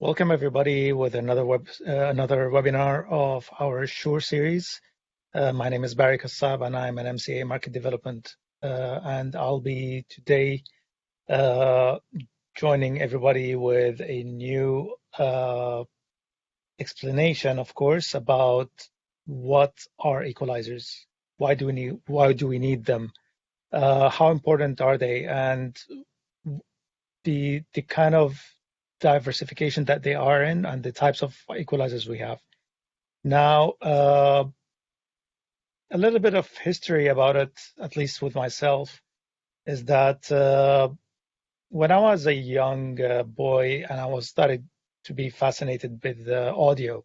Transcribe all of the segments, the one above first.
Welcome everybody with another webinar of our Shure series. My name is Barry Kassab and I'm an MCA Market Development, and I'll be today joining everybody with a new explanation, of course, about what are equalizers, why do we need them, how important are they, and the kind of diversification that they are in and the types of equalizers we have. Now, a little bit of history about it, at least with myself, is that when I was a young boy and I was started to be fascinated with audio,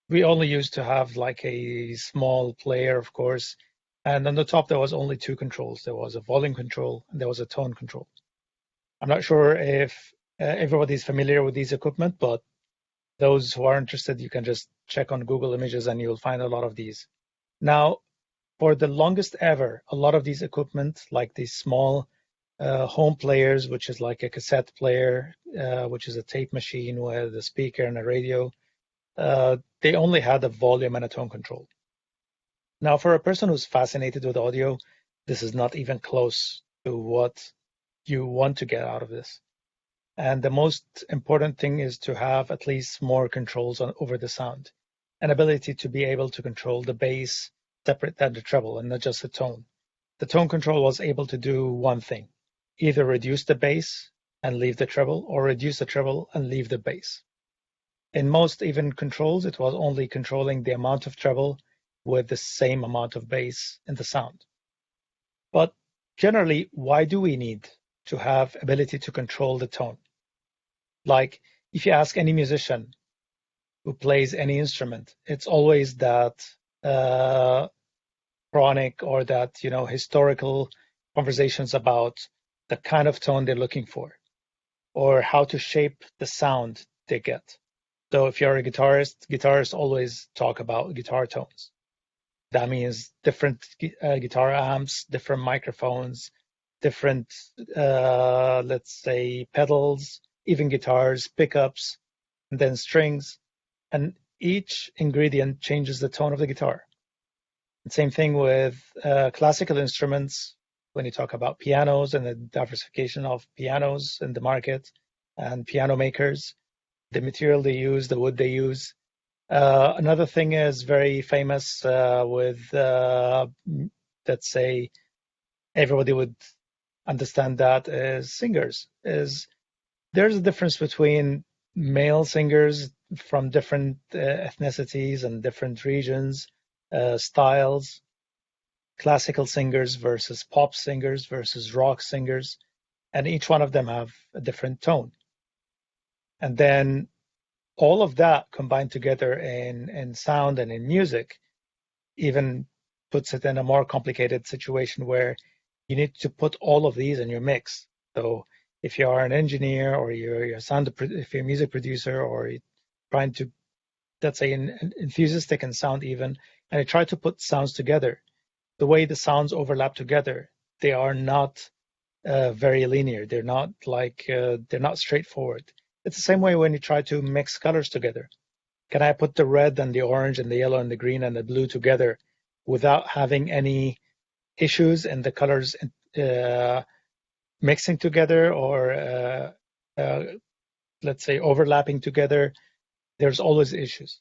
we only used to have like a small player, of course, and on the top there was only two controls. There was a volume control and there was a tone control. I'm not sure if everybody's familiar with these equipment, but those who are interested, you can just check on Google Images and you'll find a lot of these. Now, for the longest ever, a lot of these equipment, like these small home players, which is like a cassette player, which is a tape machine with a speaker and a radio, they only had a volume and a tone control. Now, for a person who's fascinated with audio, this is not even close to what you want to get out of this. And the most important thing is to have at least more controls over the sound, an ability to be able to control the bass separate than the treble and not just the tone. The tone control was able to do one thing, either reduce the bass and leave the treble, or reduce the treble and leave the bass. In most even controls, it was only controlling the amount of treble with the same amount of bass in the sound. But generally, why do we need to have ability to control the tone? Like if you ask any musician who plays any instrument, it's always that chronic or that, historical conversations about the kind of tone they're looking for or how to shape the sound they get. So if you're a guitarist, guitarists always talk about guitar tones. That means different guitar amps, different microphones, different, let's say, pedals, even guitars, pickups, and then strings. And each ingredient changes the tone of the guitar. And same thing with classical instruments. When you talk about pianos and the diversification of pianos in the market and piano makers, the material they use, the wood they use. Another thing is very famous with, let's say, everybody would understand that is singers. There's a difference between male singers from different ethnicities and different regions, styles, classical singers versus pop singers versus rock singers, and each one of them have a different tone. And then all of that combined together in sound and in music even puts it in a more complicated situation where you need to put all of these in your mix. So if you are an engineer or you're if you're a music producer or you're trying to, let's say, enthusiastic in sound even, and you try to put sounds together, the way the sounds overlap together, they are not very linear. They're not they're not straightforward. It's the same way when you try to mix colors together. Can I put the red and the orange and the yellow and the green and the blue together without having any issues in the colors mixing together or let's say overlapping together? There's always issues.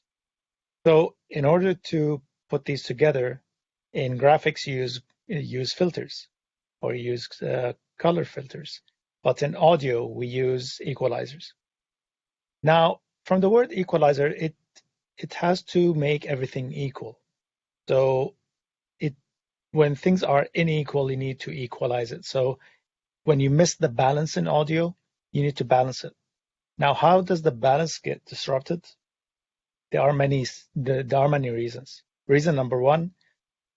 So in order to put these together in graphics, you use filters or you use color filters, but in audio we use equalizers. Now, from the word equalizer, it has to make everything equal. So when things are unequal, you need to equalize it. So when you miss the balance in audio, you need to balance it. Now, how does the balance get disrupted? There are many reasons. Reason number one,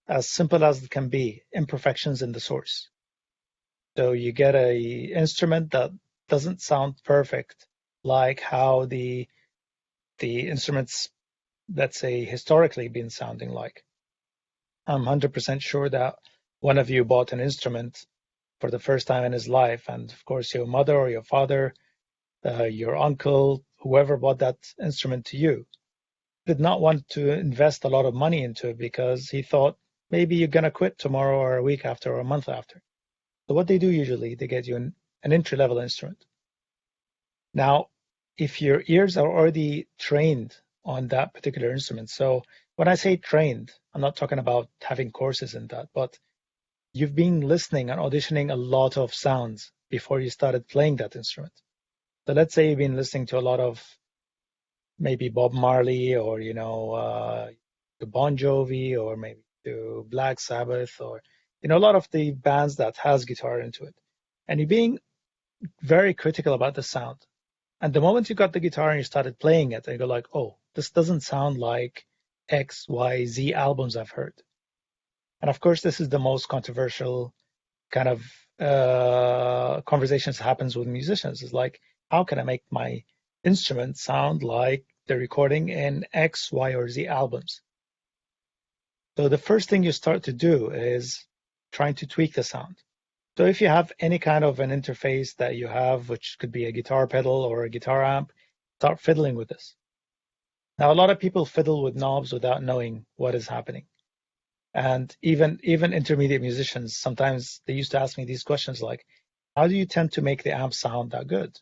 as simple as it can be, imperfections in the source. So you get a instrument that doesn't sound perfect, like how the instruments, let's say, historically been sounding like. I'm 100% sure that one of you bought an instrument for the first time in his life, and of course your mother or your father your uncle, whoever bought that instrument to you, did not want to invest a lot of money into it because he thought maybe you're going to quit tomorrow or a week after or a month after. So what they do usually, they get you an entry-level instrument. Now, if your ears are already trained on that particular instrument, so when I say trained, I'm not talking about having courses in that, but you've been listening and auditioning a lot of sounds before you started playing that instrument. So let's say you've been listening to a lot of maybe Bob Marley or, to Bon Jovi or maybe to Black Sabbath or, a lot of the bands that has guitar into it. And you're being very critical about the sound. And the moment you got the guitar and you started playing it, and you go like, oh, this doesn't sound like X, Y, Z albums I've heard. And of course, this is the most controversial kind of conversations happens with musicians. It's like, how can I make my instrument sound like the recording in X, Y, or Z albums? So the first thing you start to do is trying to tweak the sound. So if you have any kind of an interface that you have, which could be a guitar pedal or a guitar amp, start fiddling with this. Now, a lot of people fiddle with knobs without knowing what is happening. And even intermediate musicians, sometimes they used to ask me these questions like, how do you tend to make the amp sound that good?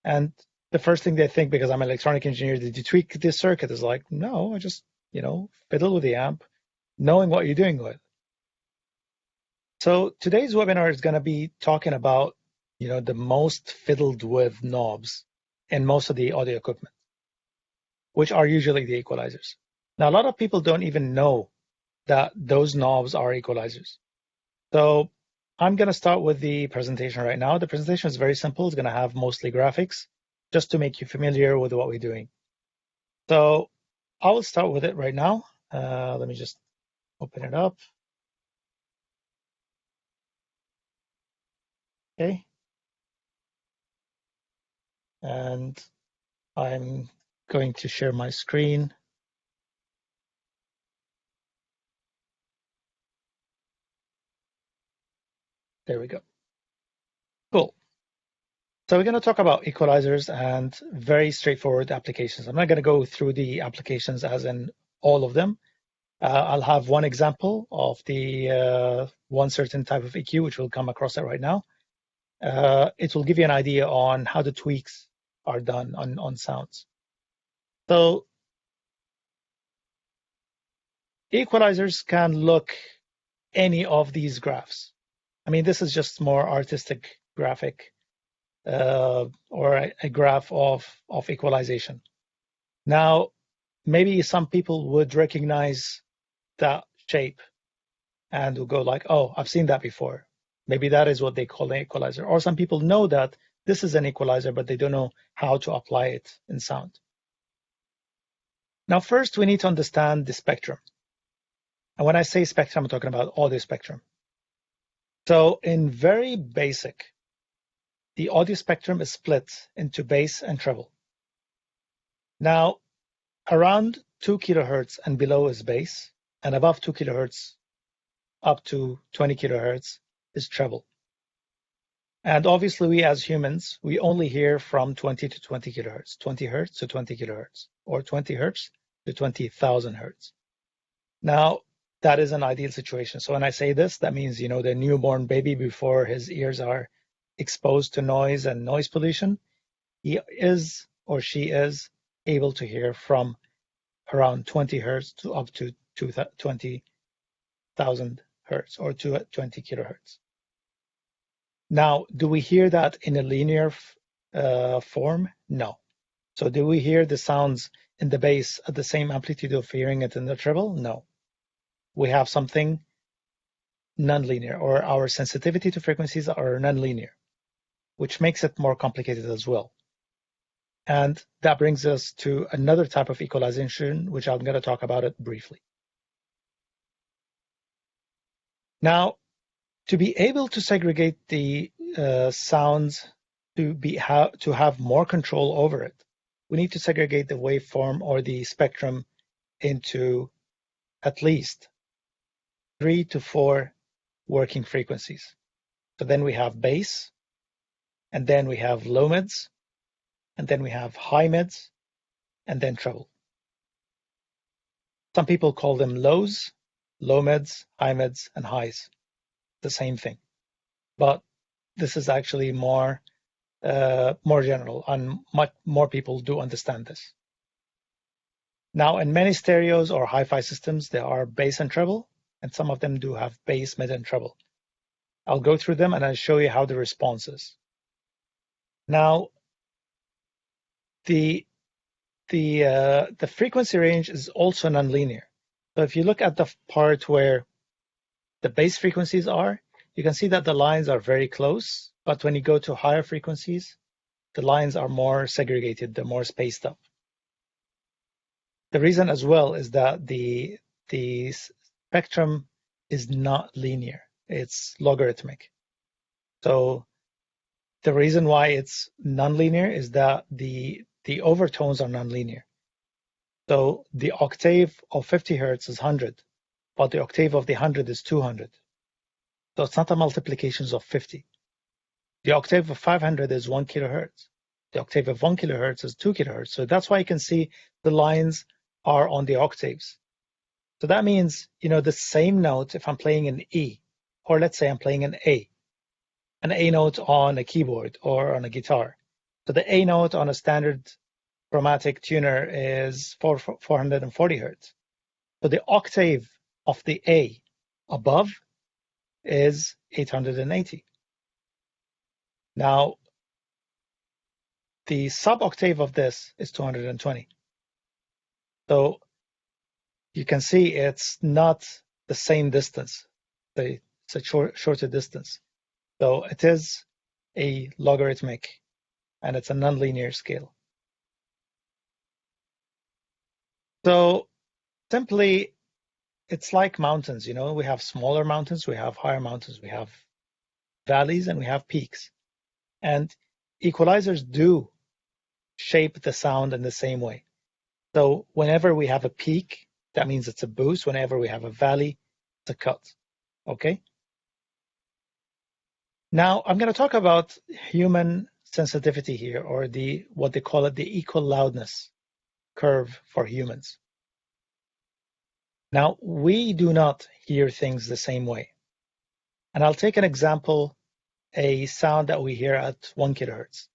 And the first thing they think, because I'm an electronic engineer, did you tweak this circuit? Is like, no, I just, fiddle with the amp, knowing what you're doing with. So today's webinar is going to be talking about, the most fiddled with knobs in most of the audio equipment, which are usually the equalizers. Now, a lot of people don't even know that those knobs are equalizers. So I'm going to start with the presentation right now. The presentation is very simple. It's going to have mostly graphics just to make you familiar with what we're doing. So I will start with it right now. Let me just open it up. Okay. And I'm going to share my screen. There we go. Cool. So we're going to talk about equalizers and very straightforward applications. I'm not going to go through the applications as in all of them. I'll have one example of the one certain type of EQ, which we'll come across it right now. It will give you an idea on how the tweaks are done on sounds. So equalizers can look any of these graphs. I mean, this is just more artistic graphic or a graph of equalization. Now, maybe some people would recognize that shape and will go like, oh, I've seen that before. Maybe that is what they call an equalizer. Or some people know that this is an equalizer, but they don't know how to apply it in sound. Now, first, we need to understand the spectrum. And when I say spectrum, I'm talking about audio spectrum. So in very basic, the audio spectrum is split into bass and treble. Now, around 2 kilohertz and below is bass, and above 2 kilohertz up to 20 kilohertz is treble. And obviously, we as humans, we only hear from 20 to 20 kilohertz, 20 hertz to 20 kilohertz, or 20 hertz to 20,000 hertz. Now, that is an ideal situation. So when I say this, that means, the newborn baby before his ears are exposed to noise and noise pollution, he is or she is able to hear from around 20 hertz to up to 20,000 hertz or to 20 kilohertz. Now, do we hear that in a linear form? No. So do we hear the sounds in the bass at the same amplitude of hearing it in the treble? No. We have something nonlinear, or our sensitivity to frequencies are nonlinear, which makes it more complicated as well. And that brings us to another type of equalization, which I'm going to talk about it briefly. Now, to be able to segregate the sounds to have more control over it, we need to segregate the waveform or the spectrum into at least 3 to 4 working frequencies. So then we have bass, and then we have low mids, and then we have high mids, and then treble. Some people call them lows, low mids, high mids, and highs. The same thing. But this is actually more general, and much more people do understand this. Now, in many stereos or hi-fi systems, there are bass and treble, and some of them do have bass, mid, and treble. I'll go through them and I'll show you how the response is. Now, the frequency range is also nonlinear. So if you look at the part where the bass frequencies are, you can see that the lines are very close, but when you go to higher frequencies, the lines are more segregated, they're more spaced up. The reason as well is that the spectrum is not linear, it's logarithmic. So the reason why it's nonlinear is that the overtones are nonlinear. So the octave of 50 hertz is 100, but the octave of the 100 is 200. So it's not a multiplication of 50. The octave of 500 is 1 kilohertz. The octave of 1 kilohertz is 2 kilohertz. So that's why you can see the lines are on the octaves. So that means, the same note, if I'm playing an E, or let's say I'm playing an A note on a keyboard or on a guitar. So the A note on a standard chromatic tuner is 440 hertz. So the octave of the A above is 880. Now, the sub-octave of this is 220. So you can see it's not the same distance. It's a shorter distance. So it is a logarithmic, and it's a nonlinear scale. So simply, it's like mountains. We have smaller mountains, we have higher mountains, we have valleys, and we have peaks. And equalizers do shape the sound in the same way. So whenever we have a peak, that means it's a boost. Whenever we have a valley, it's a cut. Okay? Now I'm going to talk about human sensitivity here, or what they call it, the equal loudness curve for humans. Now, we do not hear things the same way. And I'll take an example, a sound that we hear at 1 kilohertz.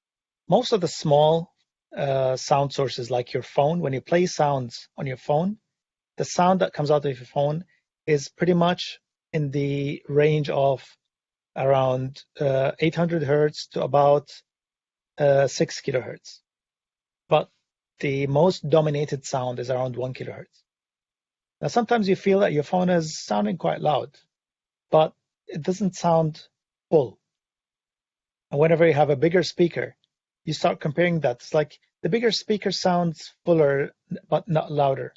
Most of the small sound sources, like your phone, when you play sounds on your phone, the sound that comes out of your phone is pretty much in the range of around 800 hertz to about 6 kilohertz. But the most dominated sound is around 1 kilohertz. Now, sometimes you feel that your phone is sounding quite loud, but it doesn't sound full. And whenever you have a bigger speaker, you start comparing that. It's like the bigger speaker sounds fuller, but not louder.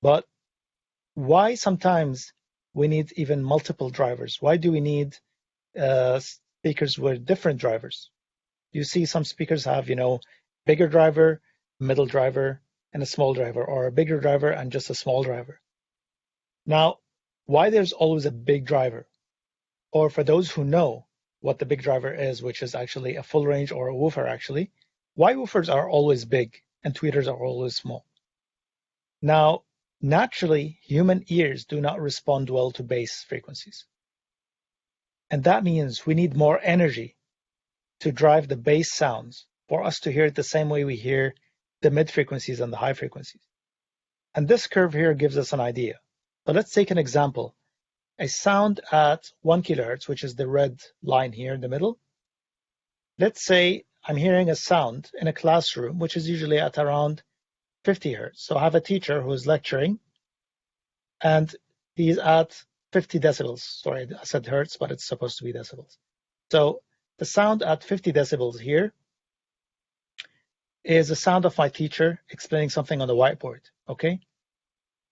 But why sometimes we need even multiple drivers? Why do we need speakers with different drivers? You see some speakers have, bigger driver, middle driver, and a small driver, or a bigger driver and just a small driver. Now, why there's always a big driver? Or for those who know what the big driver is, which is actually a full range or a woofer actually, why woofers are always big and tweeters are always small? Now, naturally, human ears do not respond well to bass frequencies. And that means we need more energy to drive the bass sounds for us to hear it the same way we hear the mid frequencies and the high frequencies. And this curve here gives us an idea. So let's take an example. A sound at 1 kilohertz, which is the red line here in the middle. Let's say I'm hearing a sound in a classroom, which is usually at around 50 hertz. So I have a teacher who is lecturing, and he's at 50 decibels. Sorry, I said hertz, but it's supposed to be decibels. So the sound at 50 decibels here is the sound of my teacher explaining something on the whiteboard, okay?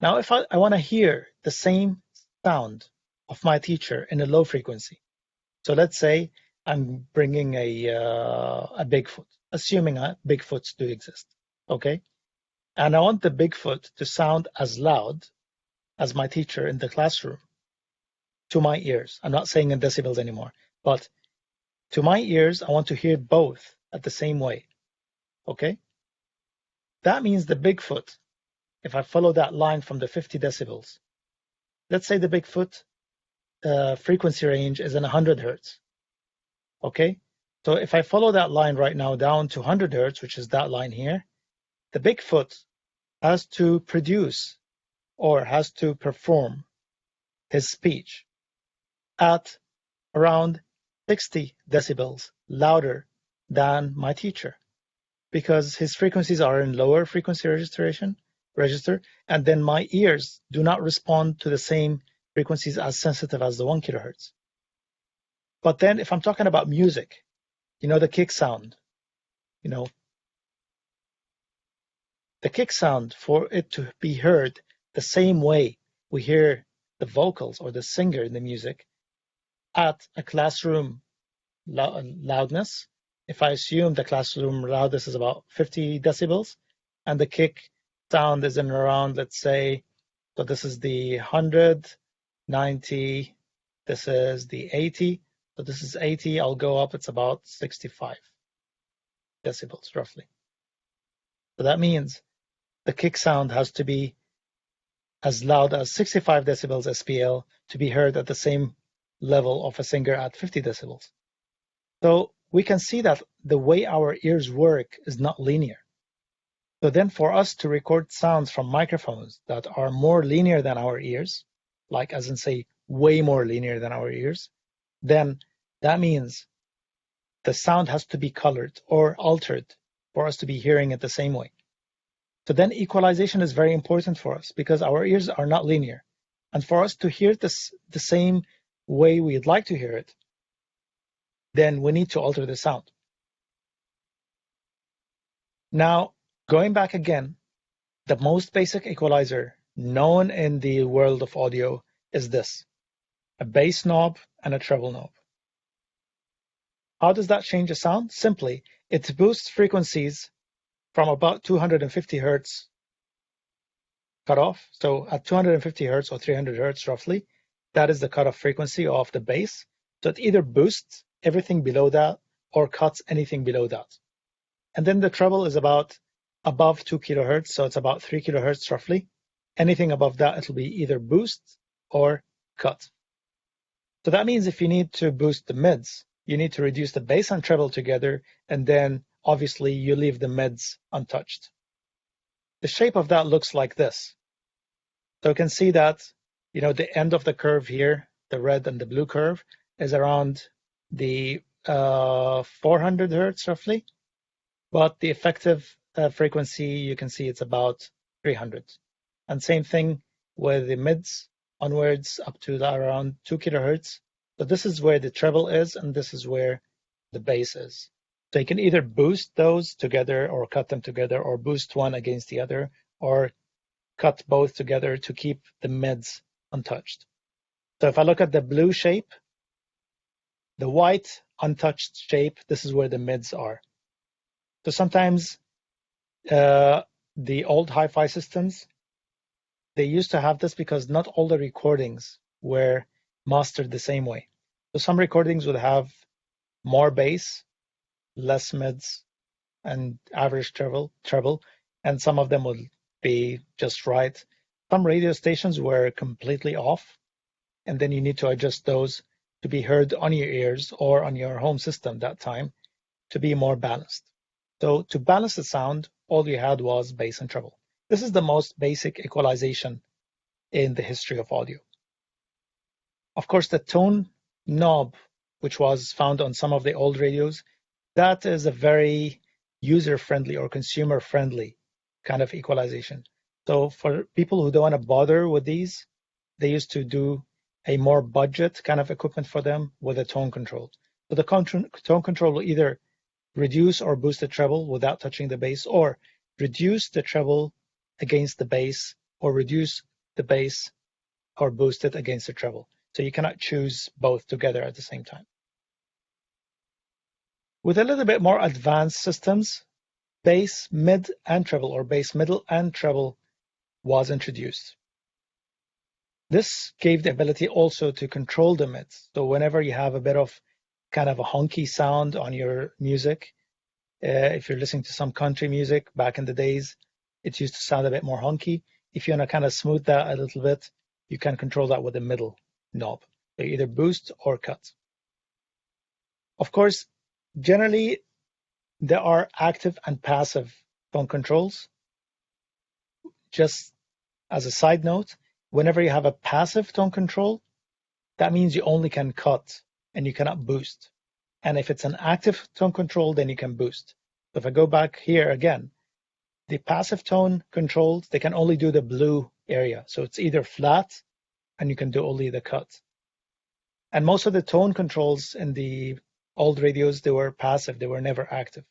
Now, if I want to hear the same sound of my teacher in a low frequency, so let's say I'm bringing a Bigfoot, assuming Bigfoots do exist, okay? And I want the Bigfoot to sound as loud as my teacher in the classroom to my ears. I'm not saying in decibels anymore, but to my ears, I want to hear both at the same way. okay? That means the Bigfoot, if I follow that line from the 50 decibels, let's say the Bigfoot frequency range is in 100 hertz, okay? So if I follow that line right now down to 100 hertz, which is that line here, the Bigfoot has to produce or has to perform his speech at around 60 decibels louder than my teacher, because his frequencies are in lower frequency register, and then my ears do not respond to the same frequencies as sensitive as the 1 kilohertz. But then if I'm talking about music, the kick sound, the kick sound, for it to be heard the same way we hear the vocals or the singer in the music at a classroom loudness, if I assume the classroom loudness is about 50 decibels and the kick sound is in around, let's say, so this is the 100, 90, this is the 80, so this is 80, I'll go up, it's about 65 decibels roughly. So that means the kick sound has to be as loud as 65 decibels SPL to be heard at the same level of a singer at 50 decibels. So we can see that the way our ears work is not linear. So then for us to record sounds from microphones that are more linear than our ears, like as in say way more linear than our ears, then that means the sound has to be colored or altered for us to be hearing it the same way. So then equalization is very important for us because our ears are not linear. And for us to hear this the same way we'd like to hear it, then we need to alter the sound. Now, going back again, the most basic equalizer known in the world of audio is this: a bass knob and a treble knob. How does that change the sound? Simply, it boosts frequencies from about 250 hertz cutoff. So at 250 hertz or 300 hertz roughly, that is the cutoff frequency of the bass. So it either boosts everything below that or cuts anything below that. And then the treble is about above 2 kilohertz, so it's about 3 kilohertz roughly. Anything above that, it'll be either boost or cut. So that means if you need to boost the mids, you need to reduce the bass and treble together, and then obviously you leave the mids untouched. The shape of that looks like this. So you can see that, the end of the curve here, the red and the blue curve, is around the 400 hertz roughly, but the effective frequency, you can see it's about 300. And same thing with the mids onwards up to around 2 kilohertz. So this is where the treble is, and this is where the bass is. So you can either boost those together or cut them together, or boost one against the other, or cut both together to keep the mids untouched. So if I look at the blue shape, the white untouched shape, this is where the mids are. So sometimes the old hi-fi systems, they used to have this because not all the recordings were mastered the same way. So some recordings would have more bass, less mids, and average treble, and some of them would be just right. Some radio stations were completely off, and then you need to adjust those to be heard on your ears or on your home system that time to be more balanced. So to balance the sound, all you had was bass and treble. This is the most basic equalization in the history of audio. Of course, the tone knob, which was found on some of the old radios, that is a very user-friendly or consumer-friendly kind of equalization. So for people who don't want to bother with these, they used to do a more budget kind of equipment for them with a tone control. So the tone control will either reduce or boost the treble without touching the bass, or reduce the treble against the bass, or reduce the bass or boost it against the treble. So you cannot choose both together at the same time. With a little bit more advanced systems, bass, mid, and treble, or bass, middle, and treble was introduced. This gave the ability also to control the mids. So whenever you have a bit of kind of a honky sound on your music, If you're listening to some country music back in the days, it used to sound a bit more honky. If you want to kind of smooth that a little bit, you can control that with the middle knob. So either boost or cut. Of course, generally, there are active and passive tone controls. Just as a side note, whenever you have a passive tone control, that means you only can cut and you cannot boost. And if it's an active tone control, then you can boost. So if I go back here again, the passive tone controls, they can only do the blue area. So it's either flat and you can do only the cut. And most of the tone controls in the old radios, they were passive, they were never active.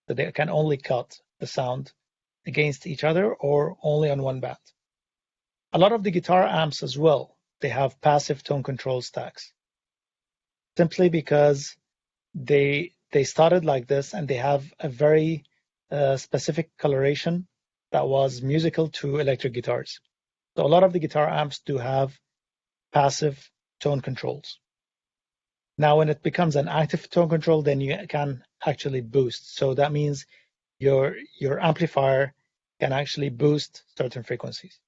So they can only cut the sound against each other or only on one band. A lot of the guitar amps as well, they have passive tone control stacks, simply because they started like this and they have a very specific coloration that was musical to electric guitars. So a lot of the guitar amps do have passive tone controls. Now, when it becomes an active tone control, then you can actually boost. So that means your amplifier can actually boost certain frequencies.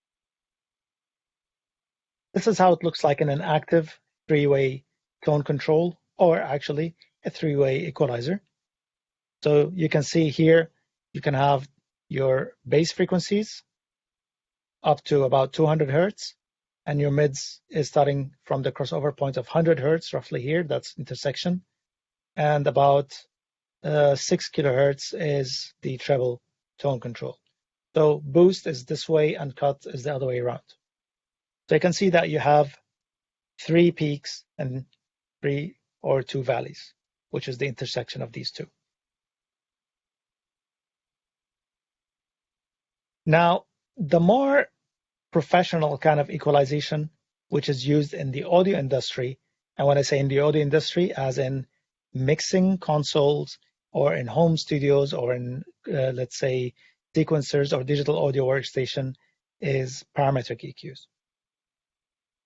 This is how it looks like in an active three-way tone control, or actually a three-way equalizer. So you can see here, you can have your bass frequencies up to about 200 hertz, and your mids is starting from the crossover point of 100 hertz, roughly here, that's intersection, and about 6 kilohertz is the treble tone control. So boost is this way and cut is the other way around. So you can see that you have 3 peaks and 3 or 2 valleys, which is the intersection of these two. Now, the more professional kind of equalization, which is used in the audio industry, and when I say in the audio industry, as in mixing consoles or in home studios or in, let's say, sequencers or digital audio workstation, is parametric EQs.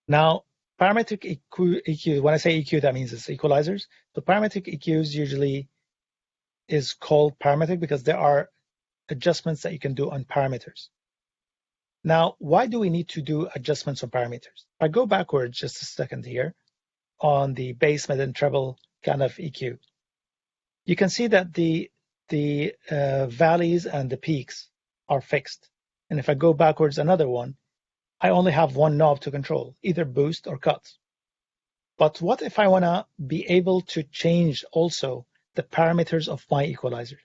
Now, parametric EQ, when I say EQ, that means it's equalizers. So parametric EQs usually is called parametric because there are adjustments that you can do on parameters. Now, why do we need to do adjustments on parameters? If I go backwards just a second here on the bass, mid, and treble kind of EQ, you can see that the valleys and the peaks are fixed. And if I go backwards another one, I only have one knob to control, either boost or cut. But what if I want to be able to change also the parameters of my equalizer?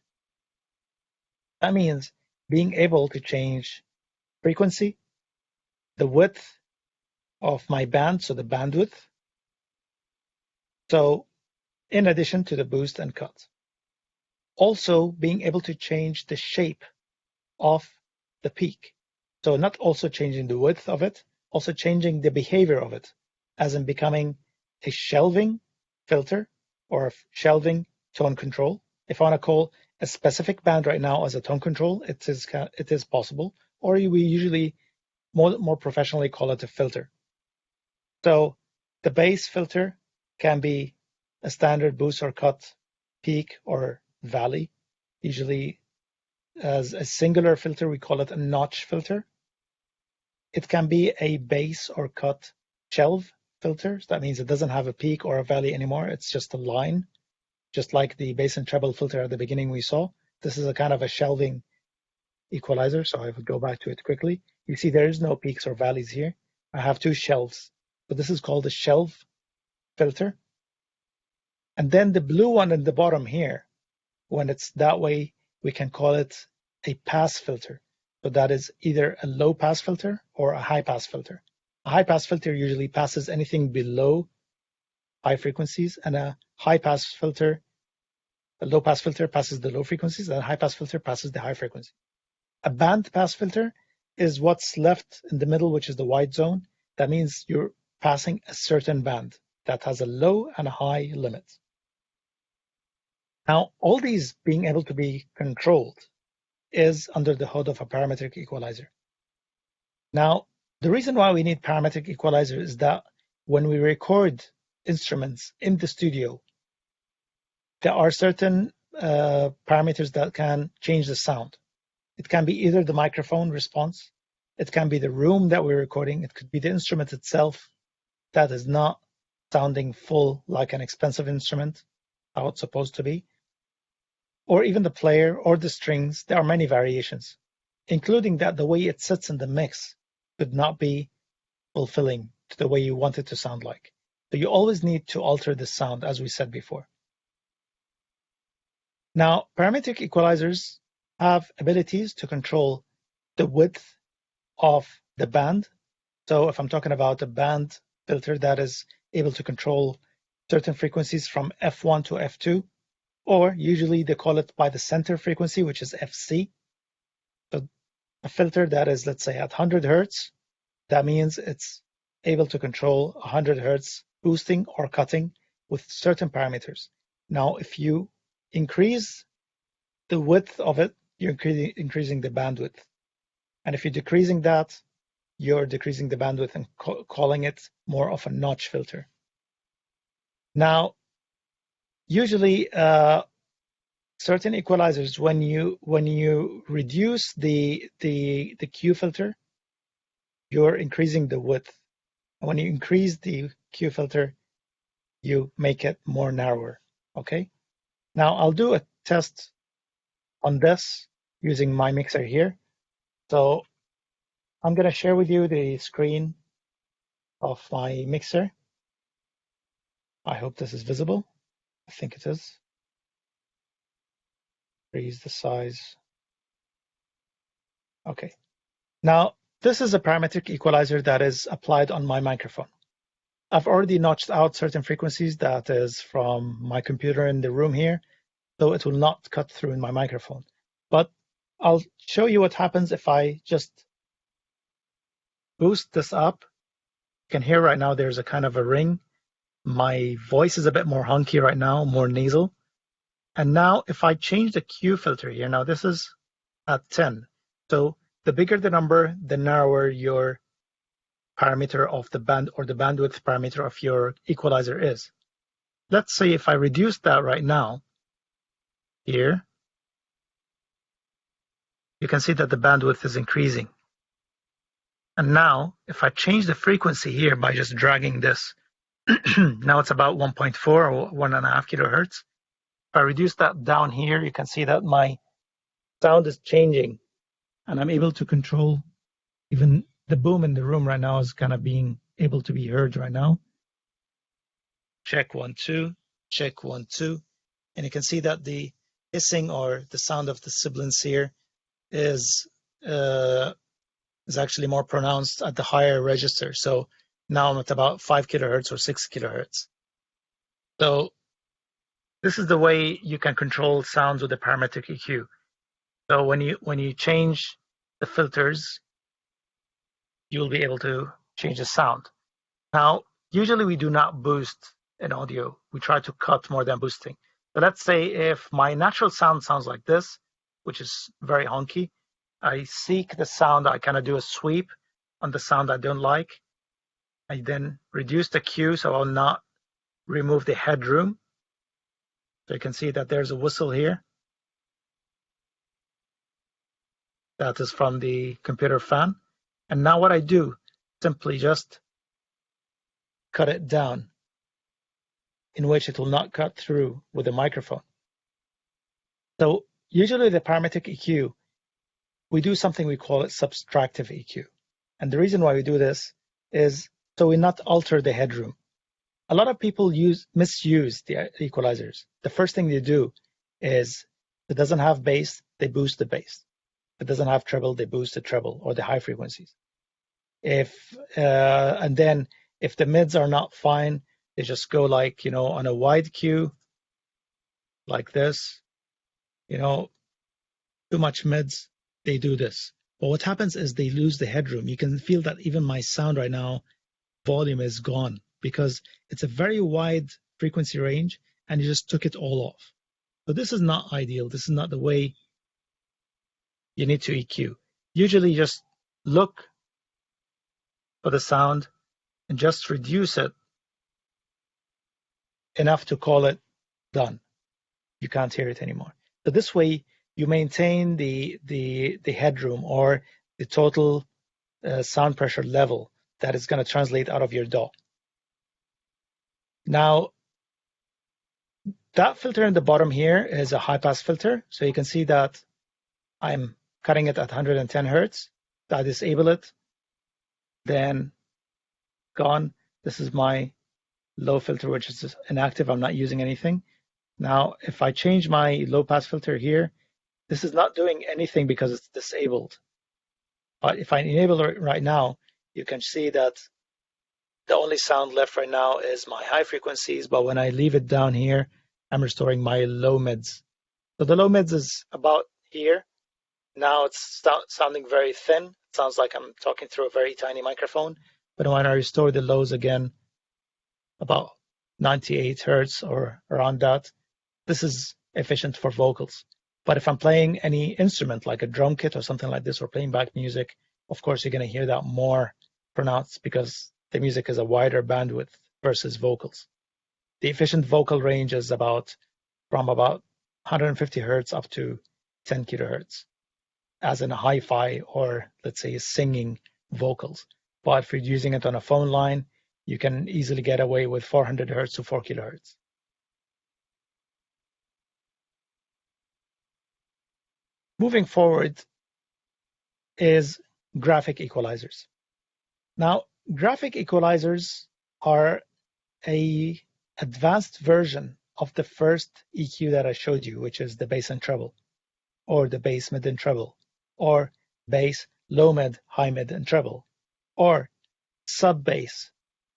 That means being able to change frequency, the width of my band, so the bandwidth. So in addition to the boost and cut. Also being able to change the shape of the peak. So not also changing the width of it, also changing the behavior of it, as in becoming a shelving filter or a shelving tone control. If I want to call a specific band right now as a tone control, it is possible, or we usually more professionally call it a filter. So the bass filter can be a standard boost or cut, peak or valley. Usually as a singular filter, we call it a notch filter. It can be a bass or cut shelve filter. So that means it doesn't have a peak or a valley anymore. It's just a line, just like the bass and treble filter at the beginning we saw. This is a kind of a shelving equalizer. So I would go back to it quickly. You see there is no peaks or valleys here. I have 2 shelves. So this is called a shelve filter. And then the blue one in the bottom here, when it's that way, we can call it a pass filter. So that is either a low pass filter or a high pass filter. A high pass filter usually passes anything below high frequencies, and a high pass filter, a low pass filter passes the low frequencies, and a high pass filter passes the high frequency. A band pass filter is what's left in the middle, which is the white zone. That means you're passing a certain band that has a low and a high limit. Now, all these being able to be controlled is under the hood of a parametric equalizer. Now, the reason why we need parametric equalizer is that when we record instruments in the studio, there are certain parameters that can change the sound. It can be either the microphone response, it can be the room that we're recording, it could be the instrument itself that is not sounding full like an expensive instrument, how it's supposed to be, or even the player or the strings. There are many variations, including that the way it sits in the mix could not be fulfilling to the way you want it to sound like. So you always need to alter the sound, as we said before. Now, parametric equalizers have abilities to control the width of the band. So if I'm talking about a band filter that is able to control certain frequencies from F1 to F2, or usually they call it by the center frequency, which is FC. So a filter that is, let's say, at 100 Hertz, that means it's able to control 100 Hertz boosting or cutting with certain parameters. Now, if you increase the width of it, you're increasing the bandwidth. And if you're decreasing that, you're decreasing the bandwidth and calling it more of a notch filter. Now, usually certain equalizers, when you reduce the Q filter, you're increasing the width. And when you increase the Q filter, you make it more narrower. Okay. Now I'll do a test on this using my mixer here. So I'm going to share with you the screen of my mixer. I hope this is visible. I think it is. Increase the size. Okay. Now, this is a parametric equalizer that is applied on my microphone. I've already notched out certain frequencies that is from my computer in the room here, so it will not cut through in my microphone. But I'll show you what happens if I just boost this up. You can hear right now there's a kind of a ring. My voice is a bit more hunky right now, more nasal. And now if I change the Q filter here, now this is at 10. So the bigger the number, the narrower your parameter of the band or the bandwidth parameter of your equalizer is. Let's say if I reduce that right now, here, you can see that the bandwidth is increasing. And now, if I change the frequency here by just dragging this, now it's about 1.4 or 1.5 kilohertz. If I reduce that down here, you can see that my sound is changing, and I'm able to control even the boom in the room right now is kind of being able to be heard right now. Check 1, 2, check 1, 2. And you can see that the hissing or the sound of the sibilance here is actually more pronounced at the higher register. So now I'm at about 5 kilohertz or 6 kilohertz. So this is the way you can control sounds with the parametric EQ. So when you change the filters, you'll be able to change the sound. Now, usually we do not boost in audio. We try to cut more than boosting. So let's say if my natural sound sounds like this, which is very honky, I seek the sound, I kind of do a sweep on the sound I don't like. I then reduce the Q so I'll not remove the headroom. So you can see that there's a whistle here. That is from the computer fan. And now what I do, simply just cut it down, in which it will not cut through with the microphone. So usually the parametric EQ, we do something we call it subtractive EQ. And the reason why we do this is so we not alter the headroom. A lot of people misuse the equalizers. The first thing they do is if it doesn't have bass, they boost the bass. If it doesn't have treble, they boost the treble or the high frequencies. And then if the mids are not fine, they just go like, on a wide Q, like this, too much mids, they do this. But what happens is they lose the headroom. You can feel that even my sound right now, volume is gone because it's a very wide frequency range and you just took it all off. So this is not ideal. This is not the way you need to EQ. Usually just look for the sound and just reduce it enough to call it done. you can't hear it anymore. So this way, you maintain the headroom or the total sound pressure level that is going to translate out of your DAW. Now, that filter in the bottom here is a high-pass filter. So you can see that I'm cutting it at 110 hertz. I disable it, then gone. This is my low filter, which is inactive. I'm not using anything. Now, if I change my low-pass filter here, this is not doing anything because it's disabled. But if I enable it right now, you can see that the only sound left right now is my high frequencies, but when I leave it down here, I'm restoring my low mids. So the low mids is about here. Now it's sounding very thin. It sounds like I'm talking through a very tiny microphone. But when I restore the lows again, about 98 hertz or around that, this is efficient for vocals. But if I'm playing any instrument like a drum kit or something like this, or playing back music, of course, you're going to hear that more pronounced because the music is a wider bandwidth versus vocals. The efficient vocal range is from about 150 hertz up to 10 kilohertz, as in a hi-fi or, let's say, singing vocals. But if you're using it on a phone line, you can easily get away with 400 hertz to 4 kilohertz. Moving forward is graphic equalizers. Now, graphic equalizers are an advanced version of the first EQ that I showed you, which is the bass and treble, or the bass, mid, and treble, or bass, low mid, high mid, and treble, or sub bass,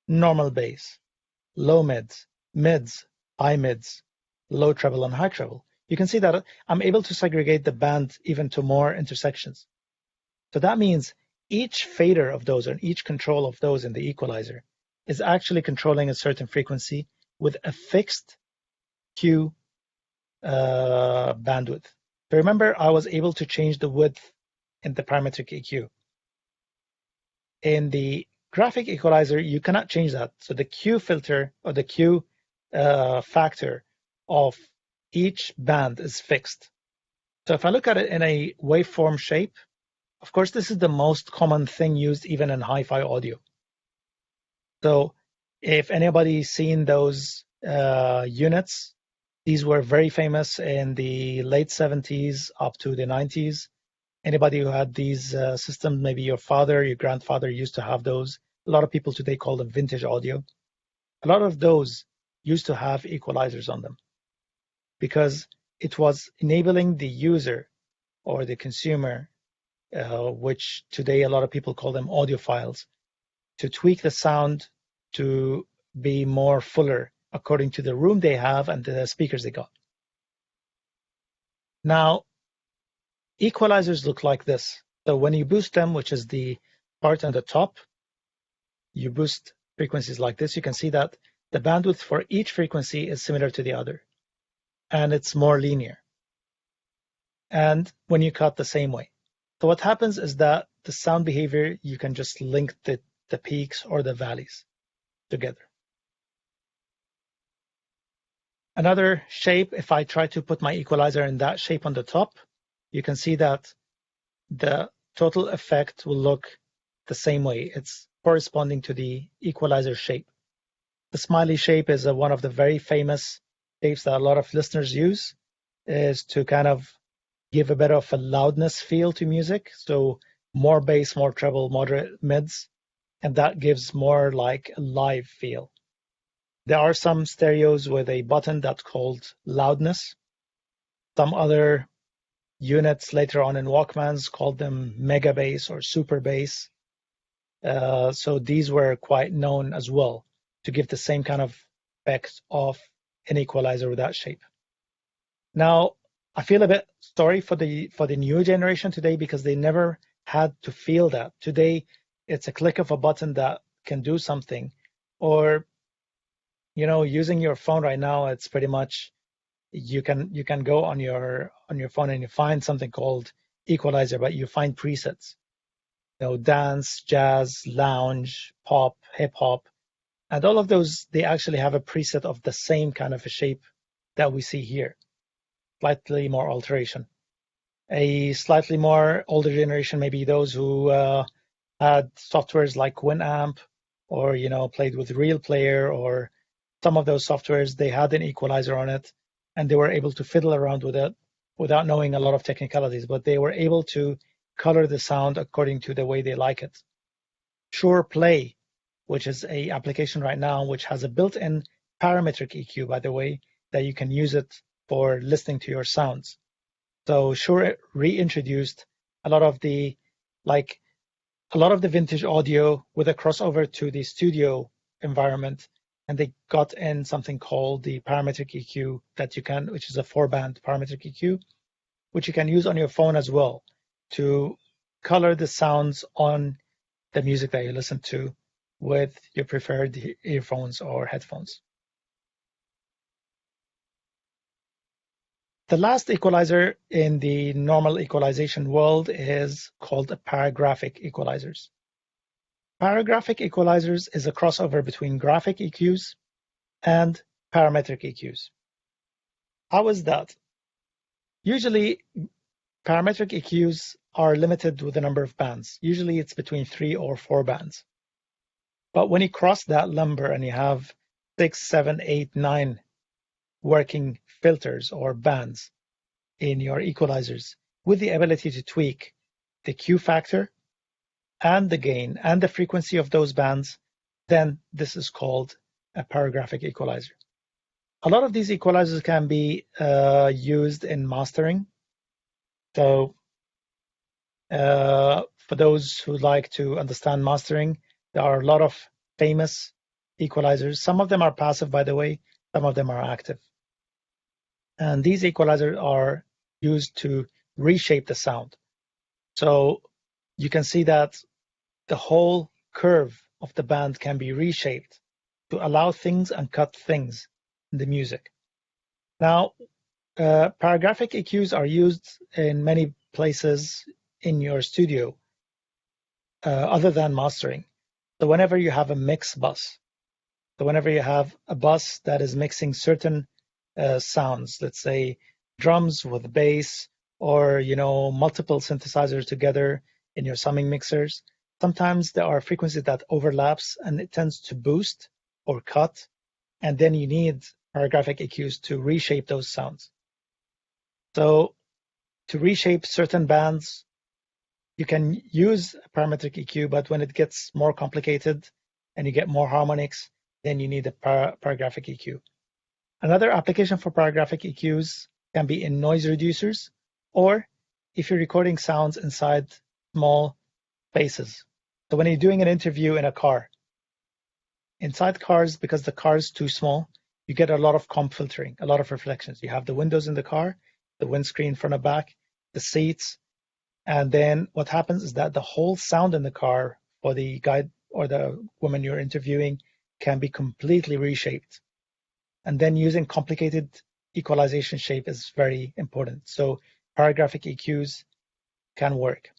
normal bass, low mids, high mids, low treble, and high treble. You can see that I'm able to segregate the band even to more intersections. So that means each fader of those, or each control of those in the equalizer, is actually controlling a certain frequency with a fixed Q bandwidth. So remember, I was able to change the width in the parametric EQ. In the graphic equalizer, you cannot change that. So the Q filter or the Q factor of each band is fixed. So if I look at it in a waveform shape, of course, this is the most common thing used even in hi-fi audio. So if anybody's seen those units, these were very famous in the late 70s up to the 90s. Anybody who had these systems, maybe your father, your grandfather used to have those. A lot of people today call them vintage audio. A lot of those used to have equalizers on them because it was enabling the user or the consumer, which today a lot of people call them audiophiles, to tweak the sound to be more fuller according to the room they have and the speakers they got. Now, equalizers look like this. So when you boost them, which is the part on the top, you boost frequencies like this, you can see that the bandwidth for each frequency is similar to the other, and it's more linear. And when you cut the same way. So what happens is that the sound behavior, you can just link the peaks or the valleys together. Another shape, if I try to put my equalizer in that shape on the top, you can see that the total effect will look the same way. It's corresponding to the equalizer shape. The smiley shape is one of the very famous shapes that a lot of listeners use, is to kind of give a bit of a loudness feel to music. So more bass, more treble, moderate mids, and that gives more like a live feel. There are some stereos with a button that's called Loudness. Some other units later on in Walkmans called them mega bass or super bass. So these were quite known as well to give the same kind of effect of an equalizer with that shape. Now, I feel a bit sorry for the new generation today because they never had to feel that. Today, it's a click of a button that can do something. Or, you know, using your phone right now, it's pretty much you can go on your phone and you find something called equalizer, but you find presets. You know, dance, jazz, lounge, pop, hip hop, and all of those, they actually have a preset of the same kind of a shape that we see here. slightly more alteration. A slightly more older generation, maybe those who had softwares like Winamp, or played with Real Player, or some of those softwares, they had an equalizer on it, and they were able to fiddle around with it without knowing a lot of technicalities, but they were able to color the sound according to the way they like it. Shure Play, which is a application right now, which has a built-in parametric EQ, by the way, that you can use it for listening to your sounds. So Shure reintroduced a lot of the vintage audio with a crossover to the studio environment, and they got in something called the Parametric EQ which is a 4-band Parametric EQ, which you can use on your phone as well to color the sounds on the music that you listen to with your preferred earphones or headphones. The last equalizer in the normal equalization world is called paragraphic equalizers. Paragraphic equalizers is a crossover between graphic EQs and parametric EQs. How is that? Usually, parametric EQs are limited with the number of bands. Usually, it's between 3 or 4 bands. But when you cross that number and you have 6, 7, 8, 9 working filters or bands in your equalizers with the ability to tweak the Q factor and the gain and the frequency of those bands, then this is called a paragraphic equalizer. A lot of these equalizers can be used in mastering. So for those who like to understand mastering, there are a lot of famous equalizers. Some of them are passive, by the way, some of them are active. And these equalizers are used to reshape the sound. So you can see that the whole curve of the band can be reshaped to allow things and cut things in the music. Now, paragraphic EQs are used in many places in your studio other than mastering. So whenever you have a mix bus, so whenever you have a bus that is mixing certain sounds, let's say drums with bass, or multiple synthesizers together in your summing mixers, sometimes there are frequencies that overlaps and it tends to boost or cut, and then you need paragraphic EQs to reshape those sounds. So to reshape certain bands, you can use a parametric EQ, but when it gets more complicated and you get more harmonics, then you need a paragraphic EQ. Another application for paragraphic EQs can be in noise reducers, or if you're recording sounds inside small spaces. So when you're doing an interview in a car, inside cars, because the car is too small, you get a lot of comp filtering, a lot of reflections. You have the windows in the car, the windscreen front and back, the seats, and then what happens is that the whole sound in the car for the guy or the woman you're interviewing can be completely reshaped. And then using complicated equalization shape is very important. So paragraphic EQs can work.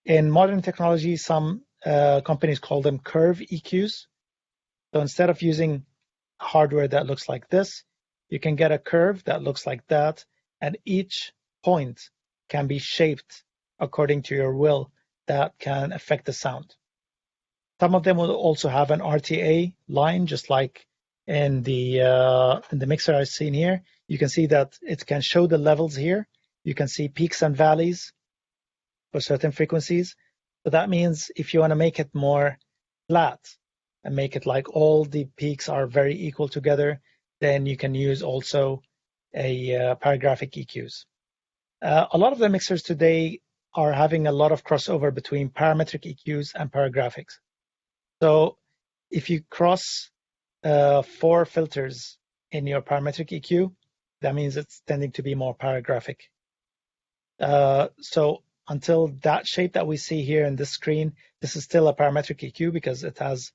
In modern technology, some companies call them curve EQs. So instead of using hardware that looks like this, you can get a curve that looks like that, and each point can be shaped according to your will that can affect the sound. Some of them will also have an RTA line, just like in the mixer I've seen here. You can see that it can show the levels here. You can see peaks and valleys for certain frequencies. So that means if you want to make it more flat and make it like all the peaks are very equal together, then you can use also a paragraphic EQs. A lot of the mixers today are having a lot of crossover between parametric EQs and paragraphics. So if you cross 4 filters in your parametric EQ, that means it's tending to be more paragraphic. So until that shape that we see here in this screen, this is still a parametric EQ because it has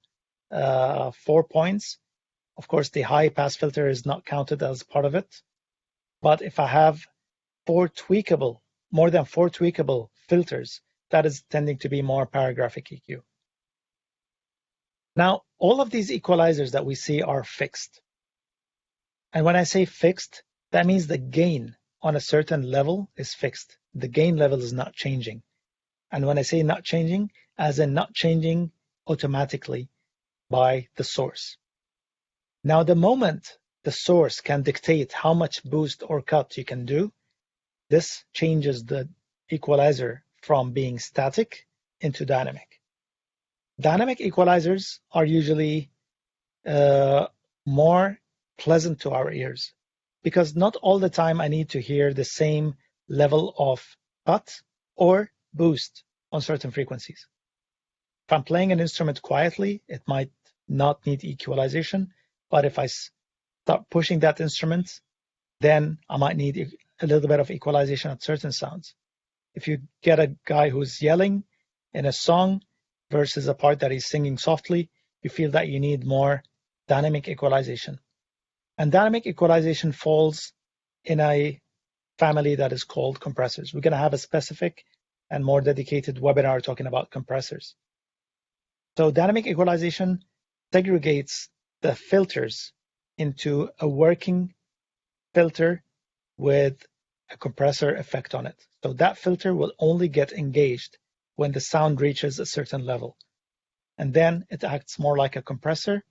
4 points. Of course, the high pass filter is not counted as part of it. But if I have more than 4 tweakable filters, that is tending to be more paragraphic EQ. Now, all of these equalizers that we see are fixed. And when I say fixed, that means the gain on a certain level is fixed. The gain level is not changing. And when I say not changing, as in not changing automatically by the source. Now, the moment the source can dictate how much boost or cut you can do, this changes the equalizer from being static into dynamic. Dynamic equalizers are usually more pleasant to our ears because not all the time I need to hear the same level of cut or boost on certain frequencies. If I'm playing an instrument quietly, it might not need equalization, but if I start pushing that instrument, then I might need a little bit of equalization at certain sounds. If you get a guy who's yelling in a song versus a part that he's singing softly, you feel that you need more dynamic equalization. And dynamic equalization falls in a family that is called compressors. We're going to have a specific and more dedicated webinar talking about compressors. So dynamic equalization segregates the filters into a working filter with a compressor effect on it. So that filter will only get engaged when the sound reaches a certain level. And then it acts more like a compressor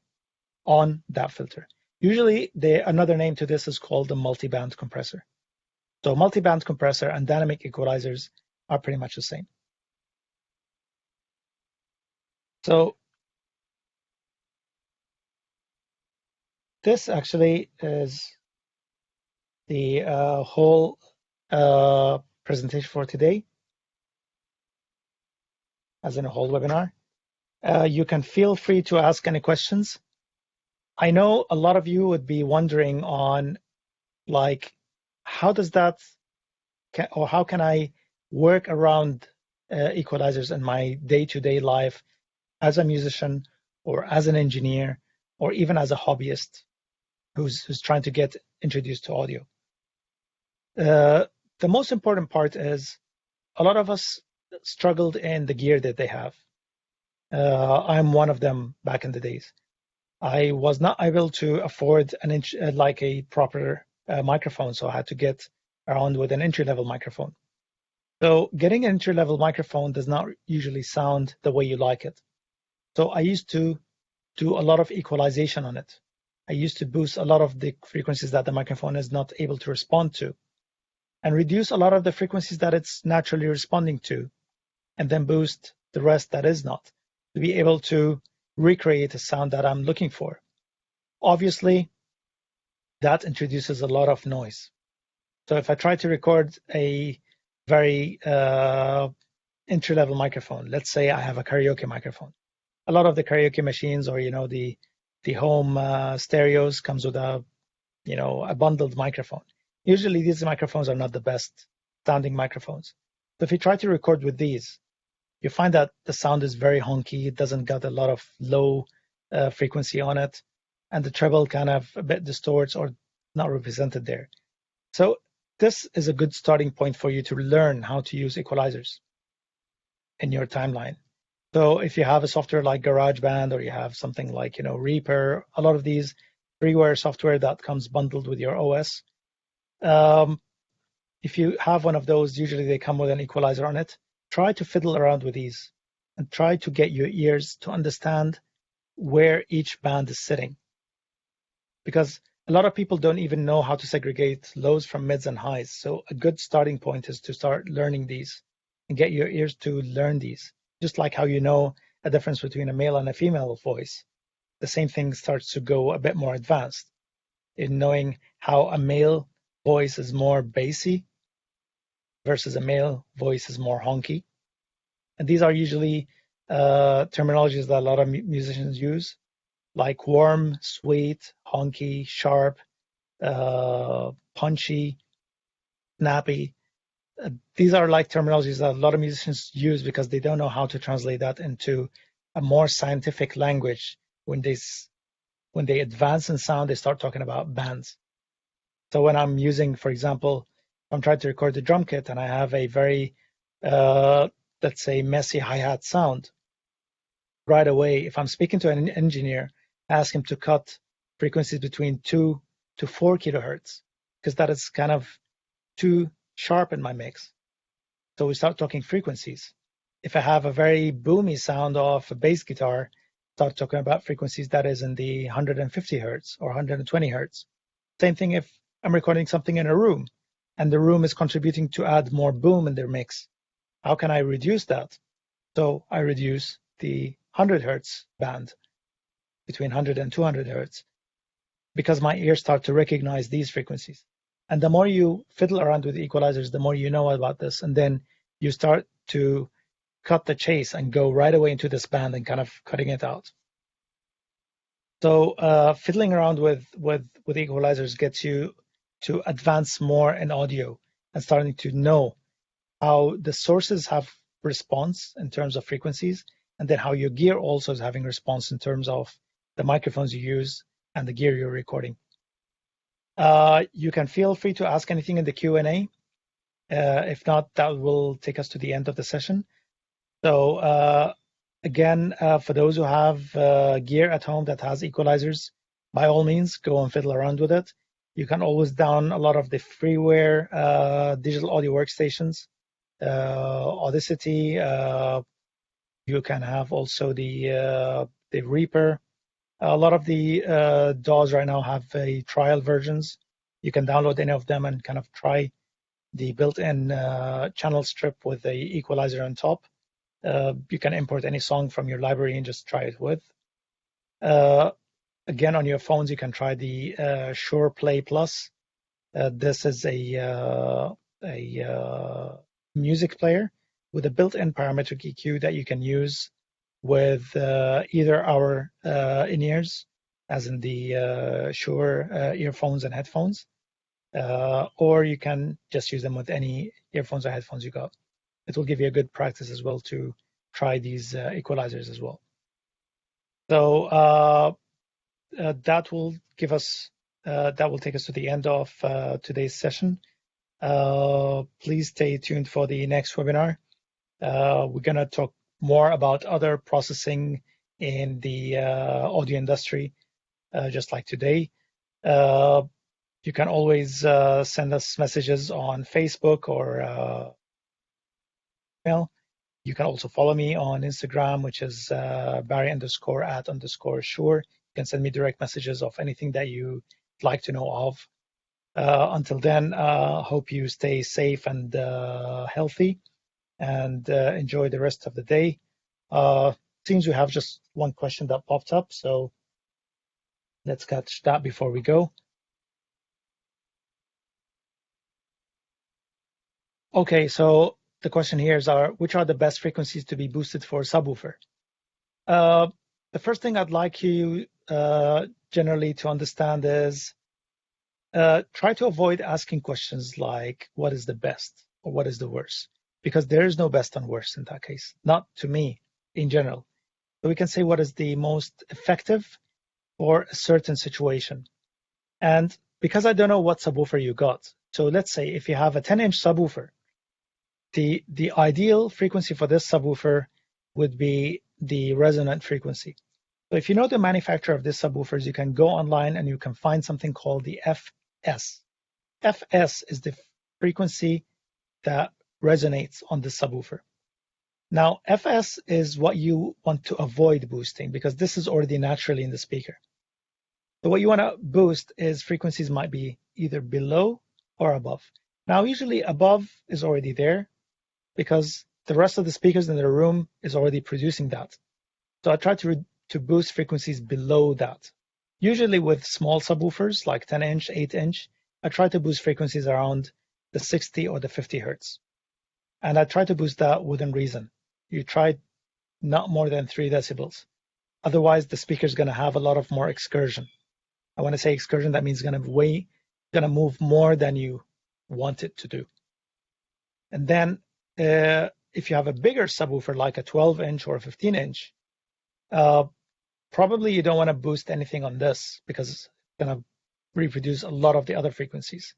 on that filter. Usually, another name to this is called a multiband compressor. So multiband compressor and dynamic equalizers are pretty much the same. So this actually is the whole presentation for today, as in a whole webinar. You can feel free to ask any questions. I know a lot of you would be wondering on, like, how does that, or how can I work around equalizers in my day-to-day life as a musician or as an engineer or even as a hobbyist who's trying to get introduced to audio. The most important part is a lot of us struggled in the gear that they have. I'm one of them back in the days. I was not able to afford like a proper microphone, so I had to get around with an entry-level microphone. So getting an entry-level microphone does not usually sound the way you like it. So I used to do a lot of equalization on it. I used to boost a lot of the frequencies that the microphone is not able to respond to, and reduce a lot of the frequencies that it's naturally responding to, and then boost the rest that is not, to be able to recreate a sound that I'm looking for. Obviously, that introduces a lot of noise. So if I try to record a very entry-level microphone, let's say I have a karaoke microphone. A lot of the karaoke machines, or the home stereos, comes with a bundled microphone. Usually these microphones are not the best sounding microphones. So if you try to record with these, you find that the sound is very honky. It doesn't got a lot of low frequency on it, and the treble kind of a bit distorts or not represented there. So this is a good starting point for you to learn how to use equalizers in your timeline. So if you have a software like GarageBand, or you have something like Reaper, a lot of these freeware software that comes bundled with your OS, if you have one of those, usually they come with an equalizer on it. Try to fiddle around with these and try to get your ears to understand where each band is sitting. Because a lot of people don't even know how to segregate lows from mids and highs. So a good starting point is to start learning these and get your ears to learn these. Just like how you know a difference between a male and a female voice. The same thing starts to go a bit more advanced in knowing how a male voice is more bassy versus a male voice is more honky. And these are usually terminologies that a lot of musicians use, like warm, sweet, honky, sharp, punchy, snappy. These are like terminologies that a lot of musicians use because they don't know how to translate that into a more scientific language. When they advance in sound, they start talking about bands. So when I'm using, for example, I'm trying to record the drum kit and I have a very, let's say, messy hi-hat sound, right away, if I'm speaking to an engineer, ask him to cut frequencies between 2 to 4 kilohertz, because that is kind of too sharp in my mix. So we start talking frequencies. If I have a very boomy sound of a bass guitar, start talking about frequencies that is in the 150 hertz or 120 hertz. Same thing if I'm recording something in a room and the room is contributing to add more boom in their mix. How can I reduce that? So I reduce the 100 hertz band between 100 and 200 hertz because my ears start to recognize these frequencies. And the more you fiddle around with equalizers, the more you know about this. And then you start to cut the chase and go right away into this band and kind of cutting it out. So fiddling around with equalizers gets you to advance more in audio and starting to know how the sources have response in terms of frequencies, and then how your gear also is having response in terms of the microphones you use and the gear you're recording. You can feel free to ask anything in the Q&A. If not, that will take us to the end of the session. So again, for those who have gear at home that has equalizers, by all means, go and fiddle around with it. You can always download a lot of the freeware digital audio workstations, Audacity. You can have also the Reaper. A lot of the DAWs right now have trial versions. You can download any of them and kind of try the built-in channel strip with the equalizer on top. You can import any song from your library and just try it with. Again, on your phones, you can try the Shure Play Plus. This is a music player with a built-in parametric EQ that you can use with either our in-ears, as in the Shure earphones and headphones, or you can just use them with any earphones or headphones you got. It will give you a good practice as well to try these equalizers as well. So that will give us, that will take us to the end of today's session. Please stay tuned for the next webinar. We're going to talk more about other processing in the audio industry, just like today. You can always send us messages on Facebook or email. You can also follow me on Instagram, which is Barry_@_Shure. You can send me direct messages of anything that you'd like to know of. Until then, hope you stay safe and healthy, and enjoy the rest of the day. Seems we have just one question that popped up, so let's catch that before we go. Okay, so the question here is, which are the best frequencies to be boosted for a subwoofer? The first thing I'd like you generally to understand is try to avoid asking questions like, what is the best or what is the worst? Because there is no best and worst in that case, not to me in general. So we can say what is the most effective for a certain situation. And because I don't know what subwoofer you got, so let's say if you have a 10-inch subwoofer, the ideal frequency for this subwoofer would be the resonant frequency. So if you know the manufacturer of these subwoofers, you can go online and you can find something called the FS. FS is the frequency that resonates on the subwoofer. Now, FS is what you want to avoid boosting because this is already naturally in the speaker. So what you want to boost is frequencies might be either below or above. Now, usually above is already there because the rest of the speakers in the room is already producing that. So I try to boost frequencies below that. Usually with small subwoofers like 10-inch, 8-inch, I try to boost frequencies around the 60 or the 50 hertz. And I try to boost that within reason. You try not more than 3 decibels. Otherwise, the speaker is going to have a lot of more excursion. I want to say excursion, that means going to move more than you want it to do. And then if you have a bigger subwoofer like a 12-inch or a 15-inch, probably you don't want to boost anything on this because it's going to reproduce a lot of the other frequencies.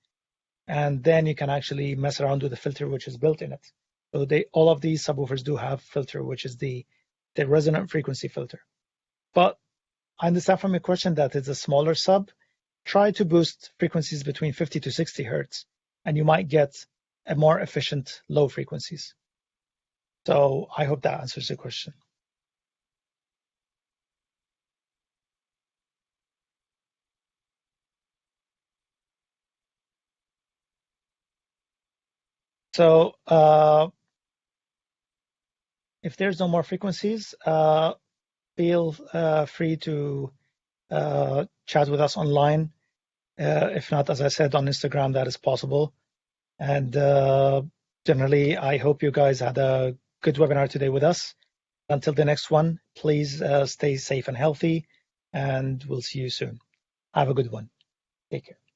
And then you can actually mess around with the filter which is built in it. So all of these subwoofers do have filter, which is the resonant frequency filter. But I understand from your question that it's a smaller sub. Try to boost frequencies between 50 to 60 hertz and you might get a more efficient low frequencies. So I hope that answers the question. So if there's no more frequencies, feel free to chat with us online. If not, as I said, on Instagram, that is possible. And generally, I hope you guys had a good webinar today with us. Until the next one, please stay safe and healthy, and we'll see you soon. Have a good one. Take care.